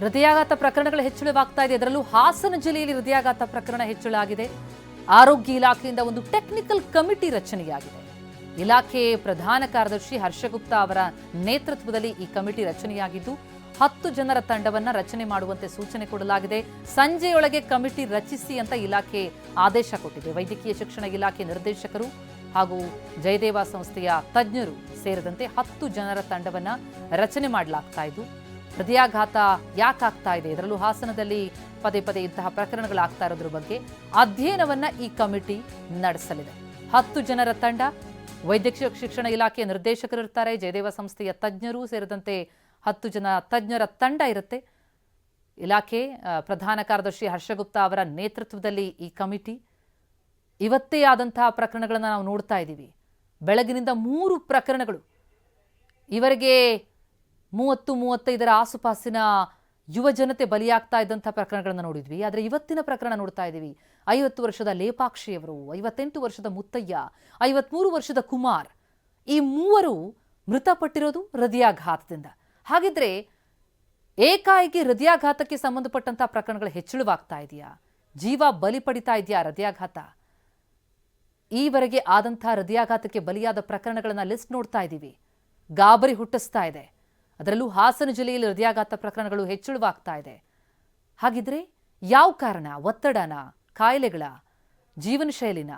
ಹೃದಯಾಘಾತ ಪ್ರಕರಣಗಳು ಹೆಚ್ಚಳವಾಗ್ತಾ ಇದೆ. ಅದರಲ್ಲೂ ಹಾಸನ ಜಿಲ್ಲೆಯಲ್ಲಿ ಹೃದಯಾಘಾತ ಪ್ರಕರಣ ಹೆಚ್ಚಳ ಆಗಿದೆ. ಆರೋಗ್ಯ ಇಲಾಖೆಯಿಂದ ಒಂದು ಟೆಕ್ನಿಕಲ್ ಕಮಿಟಿ ರಚನೆಯಾಗಿದೆ. ಇಲಾಖೆ ಪ್ರಧಾನ ಕಾರ್ಯದರ್ಶಿ ಹರ್ಷಗುಪ್ತಾ ಅವರ ನೇತೃತ್ವದಲ್ಲಿ ಈ ಕಮಿಟಿ ರಚನೆಯಾಗಿದ್ದು 10 ಜನರ ತಂಡವನ್ನ ರಚನೆ ಮಾಡುವಂತೆ ಸೂಚನೆ ಕೊಡಲಾಗಿದೆ. ಸಂಜೆಯೊಳಗೆ ಕಮಿಟಿ ರಚಿಸಿ ಅಂತ ಇಲಾಖೆ ಆದೇಶ ಕೊಟ್ಟಿದೆ. ವೈದ್ಯಕೀಯ ಶಿಕ್ಷಣ ಇಲಾಖೆ ನಿರ್ದೇಶಕರು ಹಾಗೂ ಜಯದೇವ ಸಂಸ್ಥೆಯ ತಜ್ಞರು ಸೇರಿದಂತೆ 10 ಜನರ ತಂಡವನ್ನ ರಚನೆ ಮಾಡಲಾಗ್ತಾ ಇದ್ದು, ಹೃದಯಾಘಾತ ಯಾಕಾಗ್ತಾ ಇದೆ, ಇದರಲ್ಲೂ ಹಾಸನದಲ್ಲಿ ಪದೇ ಪದೇ ಇಂತಹ ಪ್ರಕರಣಗಳಾಗ್ತಾ ಇರೋದ್ರ ಬಗ್ಗೆ ಅಧ್ಯಯನವನ್ನ ಈ ಕಮಿಟಿ ನಡೆಸಲಿದೆ. 10 ಜನರ ತಂಡ, ವೈದ್ಯಕೀಯ ಶಿಕ್ಷಣ ಇಲಾಖೆಯ ನಿರ್ದೇಶಕರಿರ್ತಾರೆ, ಜಯದೇವ ಸಂಸ್ಥೆಯ ತಜ್ಞರು ಸೇರಿದಂತೆ 10 ಜನ ತಜ್ಞರ ತಂಡ ಇರುತ್ತೆ. ಇಲಾಖೆ ಪ್ರಧಾನ ಕಾರ್ಯದರ್ಶಿ ಹರ್ಷಗುಪ್ತಾ ಅವರ ನೇತೃತ್ವದಲ್ಲಿ ಈ ಕಮಿಟಿ. ಇವತ್ತೇ ಆದಂತಹ ಪ್ರಕರಣಗಳನ್ನು ನಾವು ನೋಡ್ತಾ ಇದ್ದೀವಿ. ಬೆಳಗಿನಿಂದ 3 ಪ್ರಕರಣಗಳು, ಇವರಿಗೆ 30-35 ಆಸುಪಾಸಿನ ಯುವ ಜನತೆ ಬಲಿಯಾಗ್ತಾ ಇದ್ದಂಥ ಪ್ರಕರಣಗಳನ್ನು ನೋಡಿದ್ವಿ. ಆದರೆ ಇವತ್ತಿನ ಪ್ರಕರಣ ನೋಡ್ತಾ ಇದ್ದೀವಿ. 50 ವರ್ಷದ ಲೇಪಾಕ್ಷಿಯವರು, 58 ವರ್ಷದ ಮುತ್ತಯ್ಯ, 53 ವರ್ಷದ ಕುಮಾರ್, ಈ ಮೂವರು ಮೃತಪಟ್ಟಿರೋದು ಹೃದಯಾಘಾತದಿಂದ. ಹಾಗಿದ್ರೆ ಏಕಾಏಕಿ ಹೃದಯಾಘಾತಕ್ಕೆ ಸಂಬಂಧಪಟ್ಟಂತಹ ಪ್ರಕರಣಗಳು ಹೆಚ್ಚಳವಾಗ್ತಾ ಇದೆಯಾ? ಜೀವ ಬಲಿ ಪಡಿತಾ ಇದೆಯಾ ಹೃದಯಾಘಾತ? ಈವರೆಗೆ ಆದಂಥ ಹೃದಯಾಘಾತಕ್ಕೆ ಬಲಿಯಾದ ಪ್ರಕರಣಗಳನ್ನ ಲಿಸ್ಟ್ ನೋಡ್ತಾ ಇದ್ದೀವಿ. ಗಾಬರಿ ಹುಟ್ಟಿಸ್ತಾ ಇದೆ. ಅದರಲ್ಲೂ ಹಾಸನ ಜಿಲ್ಲೆಯಲ್ಲಿ ಹೃದಯಾಘಾತ ಪ್ರಕರಣಗಳು ಹೆಚ್ಚಳವಾಗ್ತಾ ಇದೆ. ಹಾಗಿದ್ರೆ ಯಾವ ಕಾರಣ? ಒತ್ತಡನ, ಕಾಯಿಲೆಗಳ, ಜೀವನ ಶೈಲಿನ,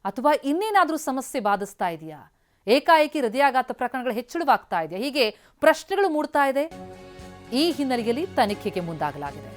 ಅಥವಾ ಇನ್ನೇನಾದರೂ ಸಮಸ್ಯೆ ಬಾಧಿಸ್ತಾ ಇದೆಯಾ? ಏಕಾಏಕಿ ಹೃದಯಾಘಾತ ಪ್ರಕರಣಗಳು ಹೆಚ್ಚಳವಾಗ್ತಾ ಇದೆಯಾ? ಹೀಗೆ ಪ್ರಶ್ನೆಗಳು ಮೂಡ್ತಾ ಇದೆ. ಈ ಹಿನ್ನೆಲೆಯಲ್ಲಿ ತನಿಖೆಗೆ ಮುಂದಾಗಲಾಗಿದೆ.